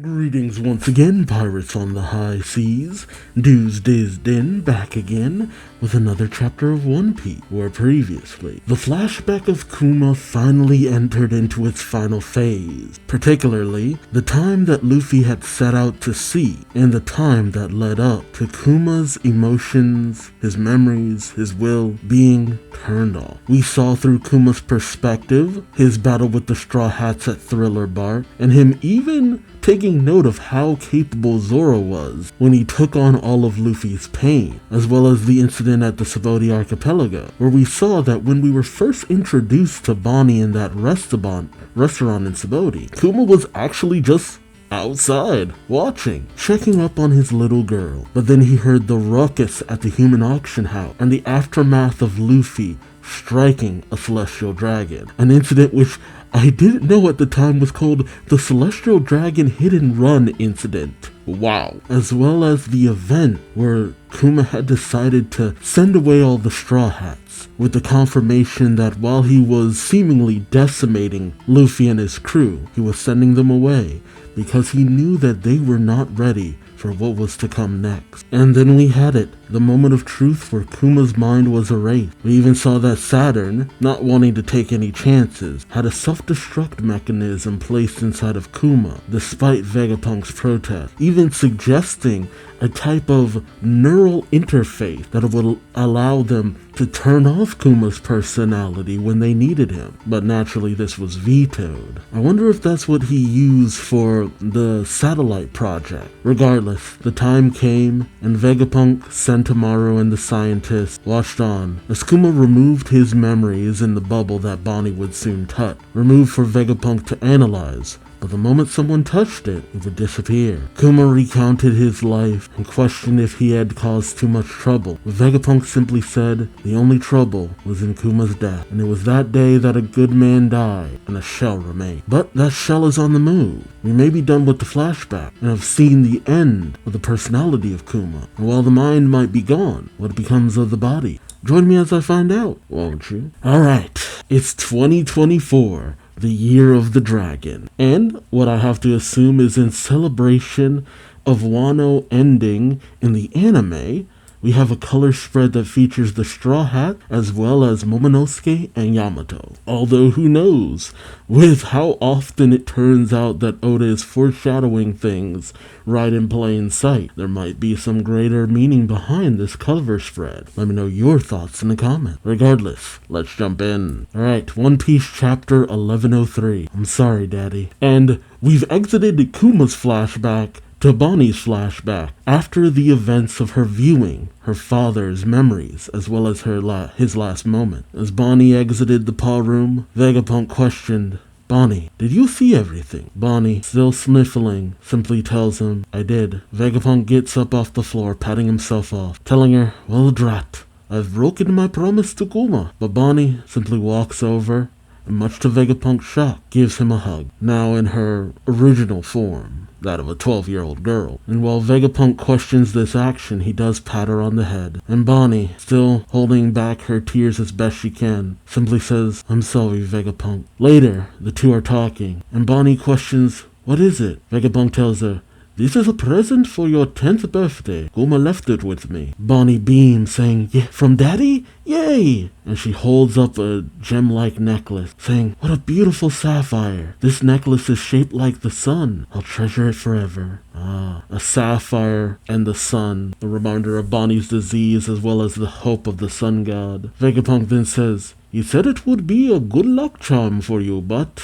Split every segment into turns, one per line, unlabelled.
Greetings once again, pirates on the high seas. Duuz-Diz-Din back again with another chapter of One Piece, where previously the flashback of Kuma finally entered into its final phase, particularly the time that Luffy had set out to sea and the time that led up to Kuma's emotions, his memories, his will being turned off. We saw through Kuma's perspective his battle with the Straw Hats at Thriller Bark, and him even taking note of how capable Zoro was when he took on all of Luffy's pain, as well as the incident at the Sabaody Archipelago, where we saw that when we were first introduced to Bonnie in that restaurant in Sabaody, Kuma was actually just outside, watching, checking up on his little girl. But then he heard the ruckus at the human auction house and the aftermath of Luffy striking a celestial dragon, an incident which I didn't know at the time was called the Celestial Dragon Hit and Run Incident. Wow. As well as the event where Kuma had decided to send away all the Straw Hats, with the confirmation that while he was seemingly decimating Luffy and his crew, he was sending them away because he knew that they were not ready for what was to come next. And then we had it, the moment of truth where Kuma's mind was erased. We even saw that Saturn, not wanting to take any chances, had a self-destruct mechanism placed inside of Kuma, despite Vegapunk's protest, even suggesting a type of neural interface that would allow them to turn off Kuma's personality when they needed him. But naturally this was vetoed. I wonder if that's what he used for the satellite project. Regardless, the time came and Vegapunk, Sentomaru, and the scientists watched on as Kuma removed his memories in the bubble that Bonnie would soon touch, removed for Vegapunk to analyze. But the moment someone touched it, it would disappear. Kuma recounted his life and questioned if he had caused too much trouble. But Vegapunk simply said the only trouble was in Kuma's death, and it was that day that a good man died and a shell remained. But that shell is on the move. We may be done with the flashback and have seen the end of the personality of Kuma. And while the mind might be gone, what becomes of the body? Join me as I find out, won't you? Alright, it's 2024. The Year of the Dragon, and what I have to assume is in celebration of Wano ending in the anime, we have a color spread that features the Straw Hat as well as Momonosuke and Yamato. Although who knows, with how often it turns out that Oda is foreshadowing things right in plain sight, there might be some greater meaning behind this cover spread. Let me know your thoughts in the comments. Regardless, let's jump in. Alright, One Piece chapter 1103. I'm sorry, Daddy. And we've exited Kuma's flashback to Bonnie's flashback after the events of her viewing her father's memories as well as his last moment. As Bonnie exited the paw room, Vegapunk questioned, "Bonnie, did you see everything?" Bonnie, still sniffling, simply tells him, "I did." Vegapunk gets up off the floor, patting himself off, telling her, "Well, drat, I've broken my promise to Kuma." But Bonnie simply walks over and, much to Vegapunk's shock, gives him a hug, now in her original form, that of a 12-year-old girl. And while Vegapunk questions this action, he does pat her on the head. And Bonnie, still holding back her tears as best she can, simply says, "I'm sorry, Vegapunk." Later, the two are talking, and Bonnie questions, "What is it?" Vegapunk tells her, "This is a present for your 10th birthday. Kuma left it with me." Bonnie beams, saying, "Yeah, from Daddy? Yay!" And she holds up a gem-like necklace, saying, "What a beautiful sapphire. This necklace is shaped like the sun. I'll treasure it forever." Ah, a sapphire and the sun, a reminder of Bonnie's disease as well as the hope of the sun god. Vegapunk then says, "You said it would be a good luck charm for you, but..."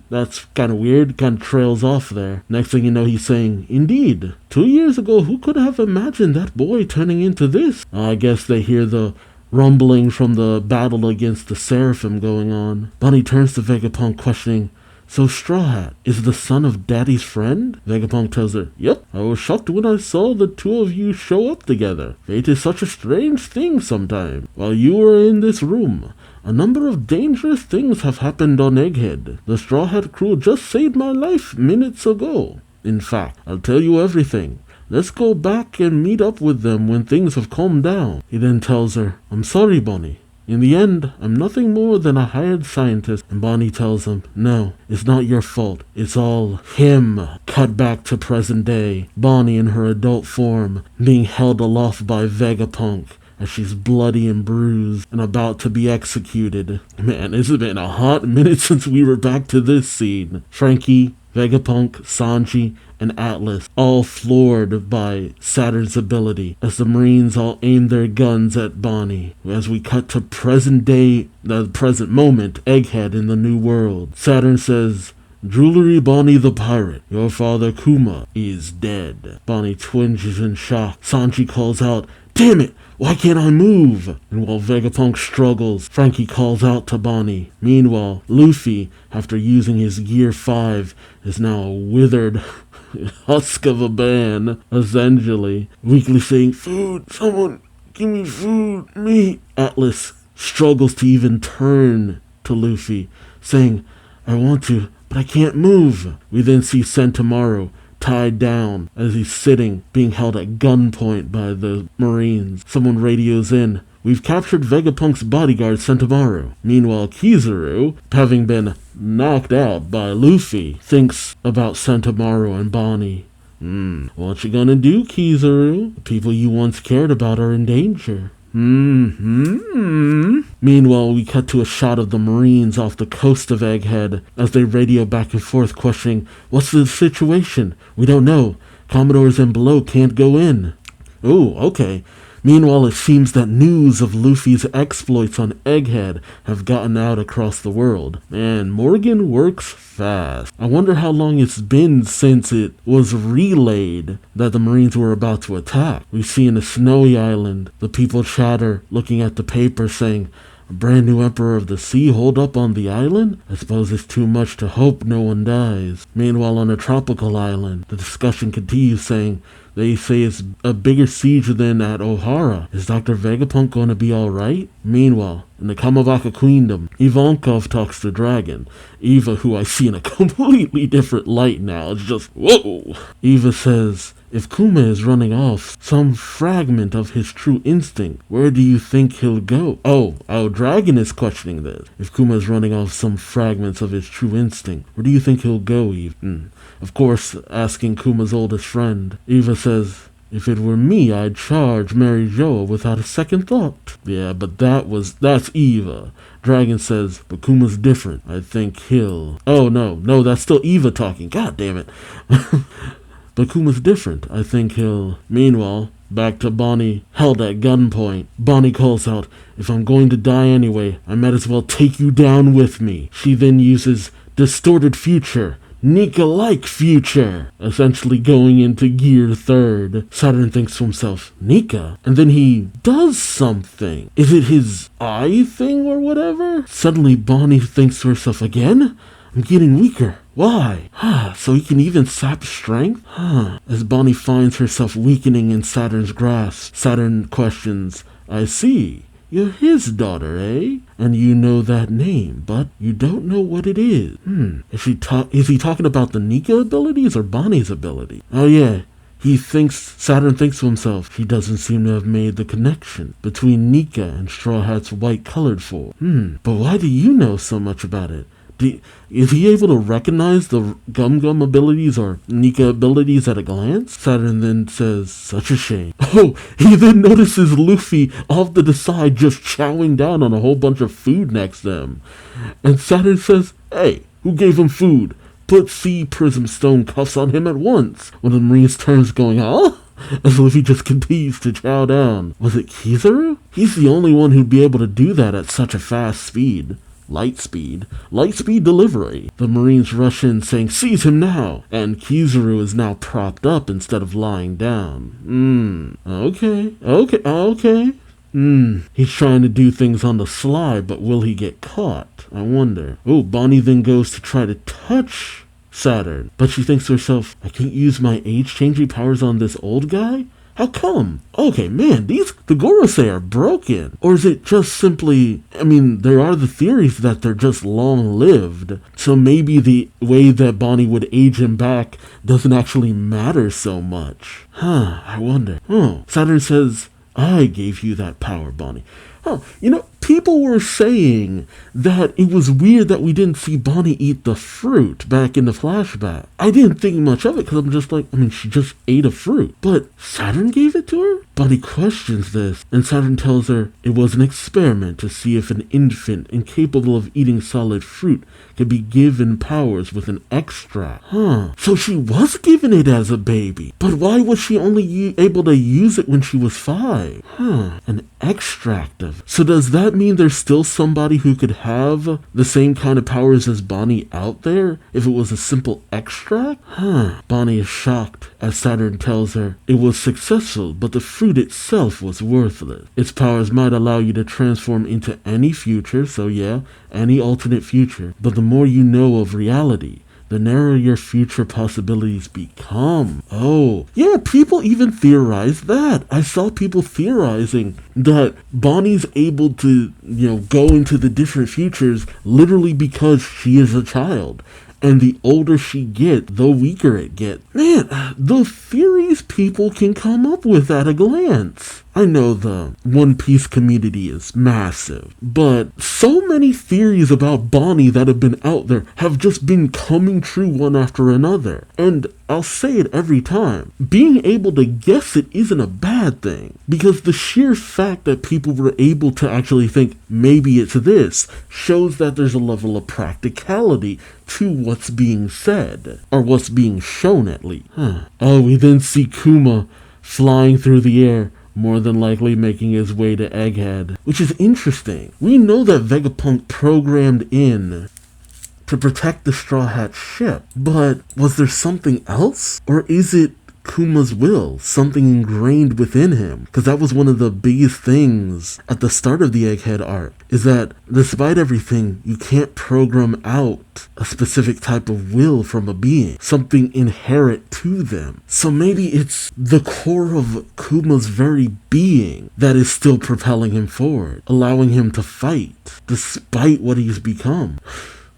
That's kind of weird, kind of trails off there. Next thing you know, he's saying, "Indeed, 2 years ago, who could have imagined that boy turning into this?" I guess they hear the rumbling from the battle against the Seraphim going on. Bonnie turns to Vegapunk questioning, "So Straw Hat is the son of Daddy's friend?" Vegapunk tells her, "Yep, I was shocked when I saw the two of you show up together. Fate is such a strange thing sometimes. While you were in this room, a number of dangerous things have happened on Egghead. The Straw Hat crew just saved my life minutes ago. In fact, I'll tell you everything. Let's go back and meet up with them when things have calmed down." He then tells her, "I'm sorry, Bonnie. In the end, I'm nothing more than a hired scientist. And Bonnie tells him, no, it's not your fault. It's all him. Cut back to present day. Bonnie in her adult form, being held aloft by Vegapunk as she's bloody and bruised and about to be executed. Man, it's been a hot minute since we were back to this scene. Frankie, Vegapunk, Sanji, and Atlas, all floored by Saturn's ability, as the Marines all aim their guns at Bonnie. As we cut to present day, the present moment, Egghead in the New World. Saturn says, Jewelry Bonnie the pirate, your father Kuma is dead. Bonnie twinges in shock. Sanji calls out, damn it! Why can't I move? And while Vegapunk struggles, Frankie calls out to Bonnie. Meanwhile, Luffy, after using his Gear 5, is now a withered husk of a man, essentially. Weakly saying, food, someone, give me food, meat. Atlas struggles to even turn to Luffy, saying, I want to, but I can't move. We then see Sentomaru tied down as he's sitting, being held at gunpoint by the Marines. Someone radios in, we've captured Vegapunk's bodyguard Sentomaru. Meanwhile, Kizaru, having been knocked out by Luffy, thinks about Sentomaru and Bonnie. What you gonna do, Kizaru? The people you once cared about are in danger. Meanwhile, we cut to a shot of the Marines off the coast of Egghead as they radio back and forth questioning, what's the situation? We don't know. Commodores and below can't go in. Oh, okay. Meanwhile, it seems that news of Luffy's exploits on Egghead have gotten out across the world. Man, Morgan works fast. I wonder how long it's been since it was relayed that the Marines were about to attack. We see in a snowy island, the people chatter, looking at the paper saying, a brand new Emperor of the Sea holed up on the island? I suppose it's too much to hope no one dies. Meanwhile, on a tropical island, the discussion continues saying, they say it's a bigger siege than at Ohara. Is Dr. Vegapunk going to be alright? Meanwhile, in the Kamabaka Queendom, Ivankov talks to Dragon. Eva, who I see in a completely different light now, is just, whoa! Eva says, if Kuma is running off some fragment of his true instinct, where do you think he'll go? Oh, Dragon is questioning this. If Kuma is running off some fragments of his true instinct, where do you think he'll go, Eva? Of course, asking Kuma's oldest friend. Eva says, if it were me, I'd charge Mary Jo without a second thought. Yeah, but that's Eva. Dragon says, but Kuma's different. I think he'll... Oh, no, that's still Eva talking. God damn it. But Kuma's different. I think he'll... Meanwhile, back to Bonnie, held at gunpoint. Bonnie calls out, if I'm going to die anyway, I might as well take you down with me. She then uses distorted future, Nika-like future, essentially going into Gear 3rd. Saturn thinks to himself, Nika? And then he does something. Is it his eye thing or whatever? Suddenly Bonnie thinks to herself, again? I'm getting weaker. Why? So he can even sap strength? As Bonnie finds herself weakening in Saturn's grasp, Saturn questions, I see. You're his daughter, eh? And you know that name, but you don't know what it is. Is he talking about the Nika abilities or Bonnie's ability? Oh yeah, Saturn thinks to himself, he doesn't seem to have made the connection between Nika and Straw Hat's white-colored form. But why do you know so much about it? Is he able to recognize the Gum abilities or Nika abilities at a glance? Saturn then says, such a shame. Oh, he then notices Luffy off to the side just chowing down on a whole bunch of food next to him. And Saturn says, hey, who gave him food? Put Sea Prism Stone cuffs on him at once. One of the Marines turns going, huh? As Luffy just continues to chow down. Was it Kizaru? He's the only one who'd be able to do that at such a fast speed. Light speed delivery. The Marines rush in saying, seize him now! And Kizaru is now propped up instead of lying down. Okay. He's trying to do things on the sly, but will he get caught? I wonder. Oh, Bonnie then goes to try to touch Saturn, but she thinks to herself, I can't use my age-changing powers on this old guy? How come? Okay, man, the Gorosei are broken. Or is it just simply, there are the theories that they're just long-lived. So maybe the way that Bonnie would age him back doesn't actually matter so much. I wonder. Saturn says, I gave you that power, Bonnie. people were saying that it was weird that we didn't see Bonnie eat the fruit back in the flashback. I didn't think much of it because I'm just like, she just ate a fruit. But Saturn gave it to her? Bonnie questions this, and Saturn tells her it was an experiment to see if an infant incapable of eating solid fruit could be given powers with an extract. So she was given it as a baby. But why was she only able to use it when she was 5? An extract of it. So does that mean there's still somebody who could have the same kind of powers as Bonnie out there if it was a simple extract? Bonnie is shocked as Saturn tells her it was successful, but the fruit itself was worthless. Its powers might allow you to transform into any future, so yeah, any alternate future, but the more you know of reality, the narrower your future possibilities become. Oh, yeah, people even theorize that. I saw people theorizing that Bonnie's able to, go into the different futures literally because she is a child. And the older she gets, the weaker it gets. Man, the theories people can come up with at a glance. I know the One Piece community is massive, but so many theories about Bonnie that have been out there have just been coming true one after another. And I'll say it every time. Being able to guess it isn't a bad thing, because the sheer fact that people were able to actually think maybe it's this shows that there's a level of practicality to what's being said, or what's being shown at least. Oh, we then see Kuma flying through the air, more than likely making his way to Egghead, which is interesting. We know that Vegapunk programmed in to protect the Straw Hat ship, but was there something else? Or is it Kuma's will, something ingrained within him? Because that was one of the biggest things at the start of the Egghead arc, is that despite everything, you can't program out a specific type of will from a being, something inherent to them. So maybe it's the core of Kuma's very being that is still propelling him forward, allowing him to fight, despite what he's become.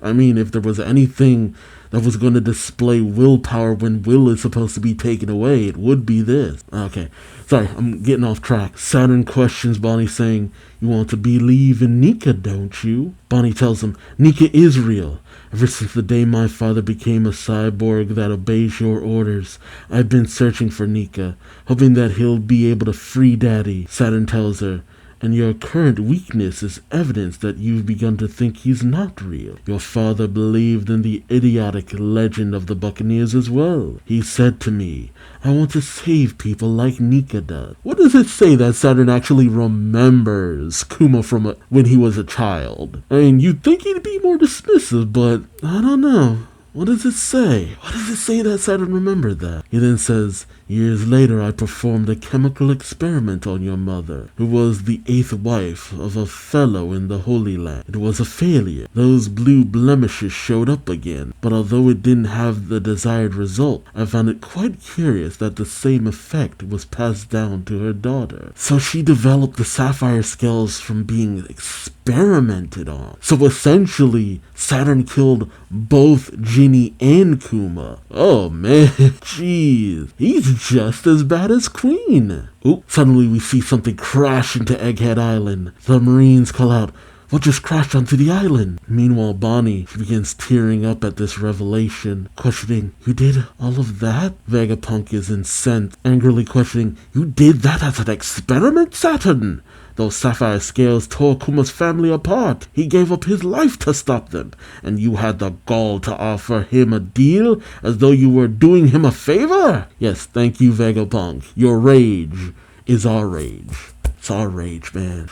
If there was anything that was going to display willpower when will is supposed to be taken away, it would be this. Okay, sorry, I'm getting off track. Saturn questions Bonnie, saying, "You want to believe in Nika, don't you?" Bonnie tells him, "Nika is real. Ever since the day my father became a cyborg that obeys your orders, I've been searching for Nika, hoping that he'll be able to free Daddy." Saturn tells her, "And your current weakness is evidence that you've begun to think he's not real. Your father believed in the idiotic legend of the Buccaneers as well. He said to me, 'I want to save people like Nika does.'" What does it say that Saturn actually remembers Kuma from when he was a child? You'd think he'd be more dismissive, but I don't know. What does it say? What does it say that Saturn remembered that? He then says, "Years later I performed a chemical experiment on your mother, who was the 8th wife of a fellow in the Holy Land. It was a failure. Those blue blemishes showed up again, but although it didn't have the desired result, I found it quite curious that the same effect was passed down to her daughter." So she developed the sapphire scales from being experimented on. So essentially, Saturn killed both Ginny and Kuma. Oh man, jeez. He's just as bad as Queen. Oh, suddenly we see something crash into Egghead Island. The Marines call out, "What just crashed onto the island?" Meanwhile, Bonnie begins tearing up at this revelation, questioning, "You did all of that?" Vegapunk is incensed, angrily questioning, "You did that as an experiment, Saturn? Those sapphire scales tore Kuma's family apart. He gave up his life to stop them, and you had the gall to offer him a deal as though you were doing him a favor?" Yes, thank you, Vegapunk. Your rage is our rage. It's our rage, man.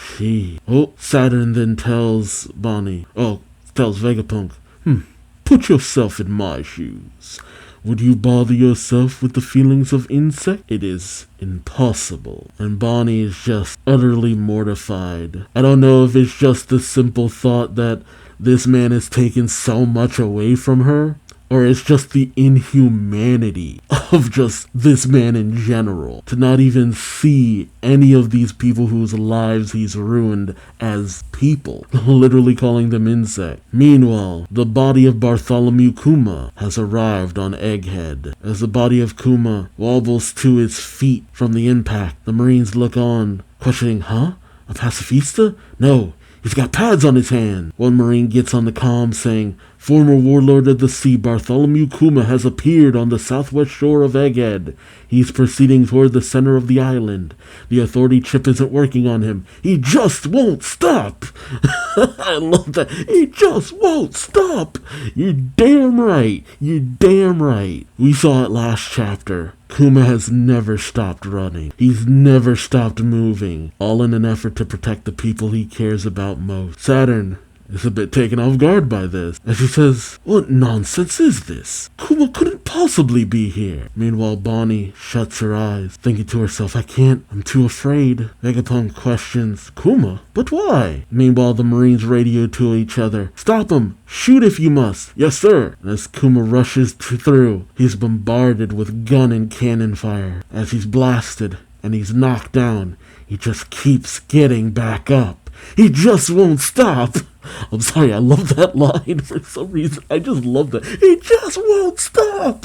Saturn then tells Vegapunk, "Put yourself in my shoes. Would you bother yourself with the feelings of insect? It is impossible." And Bonnie is just utterly mortified. I don't know if it's just the simple thought that this man has taken so much away from her, or it's just the inhumanity of just this man in general, to not even see any of these people whose lives he's ruined as people, literally calling them insects. Meanwhile, the body of Bartholomew Kuma has arrived on Egghead. As the body of Kuma wobbles to its feet from the impact, the Marines look on, questioning, "A pacifista? No, He's got pads on his hand. One Marine gets on the comm saying, former warlord of the sea Bartholomew Kuma has appeared on the southwest shore of Egghead. He's proceeding toward the center of the island. The authority chip isn't working on him. He just won't stop. I love that. He just won't stop. You're damn right. You're damn right. We saw it last chapter. Kuma has never stopped running. He's never stopped moving, all in an effort to protect the people he cares about most. Saturn is a bit taken off guard by this, as he says, what nonsense is this? Kuma couldn't possibly be here. Meanwhile, Bonnie shuts her eyes, thinking to herself, I can't, I'm too afraid. Vegapunk questions, Kuma? But why? Meanwhile, the Marines radio to each other, stop him! Shoot if you must! Yes, sir! And as Kuma rushes through, he's bombarded with gun and cannon fire. As he's blasted and he's knocked down, he just keeps getting back up. He just won't stop. I'm sorry, I love that line for some reason. I just love that. He just won't stop.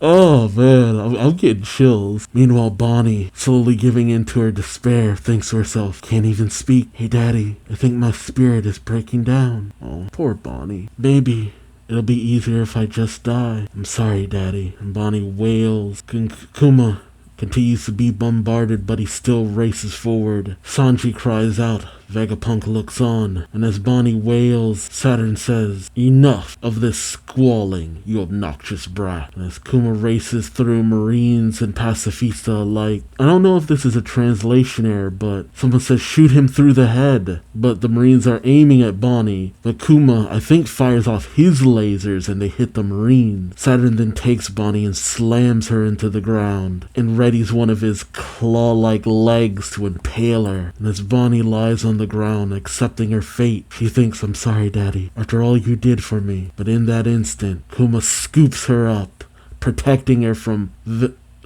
Oh man, I'm getting chills. Meanwhile, Bonnie, slowly giving in to her despair, thinks to herself, can't even speak. Hey daddy, I think my spirit is breaking down. Oh, poor Bonnie. Maybe it'll be easier if I just die. I'm sorry, daddy. And Bonnie wails. Kuma continues to be bombarded, but he still races forward. Sanji cries out. Vegapunk looks on, and as Bonnie wails, Saturn says, enough of this squalling, you obnoxious brat. And as Kuma races through Marines and pacifista alike, I don't know if this is a translation error, but someone says shoot him through the head. But the Marines are aiming at Bonnie, but Kuma, I think, fires off his lasers and they hit the Marine. Saturn then takes Bonnie and slams her into the ground, and readies one of his claw-like legs to impale her. And as Bonnie lies on the ground, accepting her fate, she thinks, I'm sorry, daddy, after all you did for me. But in that instant, Kuma scoops her up, protecting her from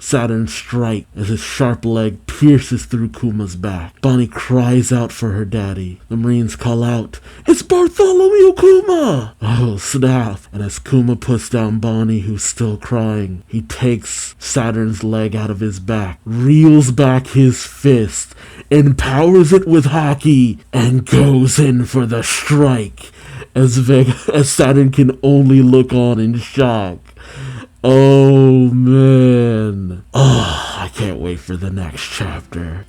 Saturn's strike as his sharp leg pierces through Kuma's back. Bonnie cries out for her daddy. The Marines call out, it's Bartholomew Kuma! Oh, snap. And as Kuma puts down Bonnie, who's still crying, he takes Saturn's leg out of his back, reels back his fist, empowers it with hockey, and goes in for the strike as Saturn can only look on in shock. Oh, man. Oh, I can't wait for the next chapter.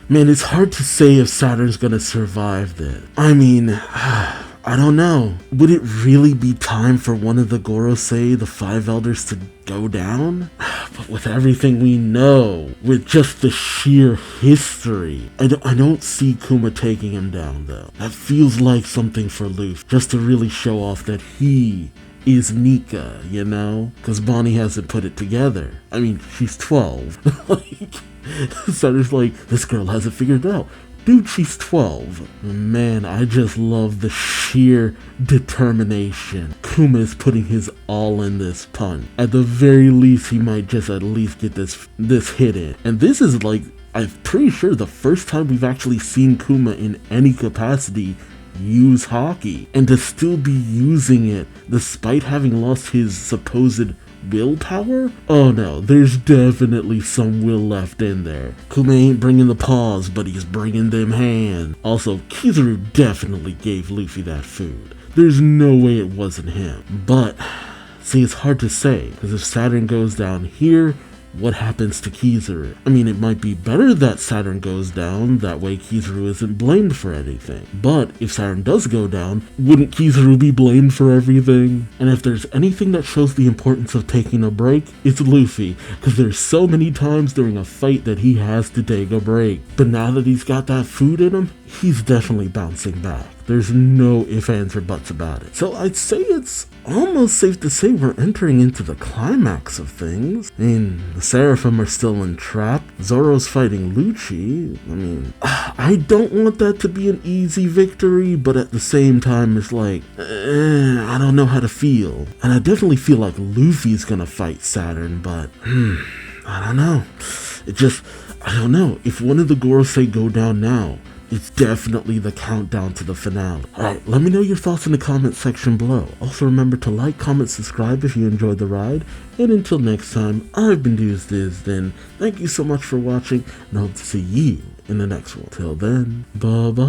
Man, it's hard to say if Saturn's gonna survive this. I mean, I don't know. Would it really be time for one of the Gorosei, the five elders, to go down? But with everything we know, with just the sheer history, I don't see Kuma taking him down, though. That feels like something for Luffy, just to really show off that he is Nika, you know? Because Bonnie hasn't put it together. I mean, she's 12. Saturn's like, this girl hasn't figured it out. Dude, she's 12. Man, I just love the sheer determination. Kuma is putting his all in this punch. At the very least, he might just at least get this hit in. And this is like, I'm pretty sure the first time we've actually seen Kuma in any capacity use hockey, and to still be using it despite having lost his supposed willpower? Oh no, there's definitely some will left in there. Kuma ain't bringing the paws, but he's bringing them hands. Also, Kizaru definitely gave Luffy that food. There's no way it wasn't him. But, see, it's hard to say, because if Saturn goes down here, what happens to Kizaru? I mean, it might be better that Saturn goes down, that way Kizaru isn't blamed for anything. But if Saturn does go down, wouldn't Kizaru be blamed for everything? And if there's anything that shows the importance of taking a break, it's Luffy, because there's so many times during a fight that he has to take a break. But now that he's got that food in him, he's definitely bouncing back. There's no ifs, ands, or buts about it. So I'd say it's almost safe to say we're entering into the climax of things. I mean, the Seraphim are still entrapped. Zoro's fighting Lucci. I mean, I don't want that to be an easy victory, but at the same time, it's like, I don't know how to feel. And I definitely feel like Luffy's gonna fight Saturn, but, I don't know. I don't know. If one of the Gorosei go down now, it's definitely the countdown to the finale. Alright, let me know your thoughts in the comment section below. Also remember to like, comment, subscribe if you enjoyed the ride. And until next time, I've been Duuz-Diz-Din. Thank you so much for watching, and I hope to see you in the next one. Till then, bye-bye.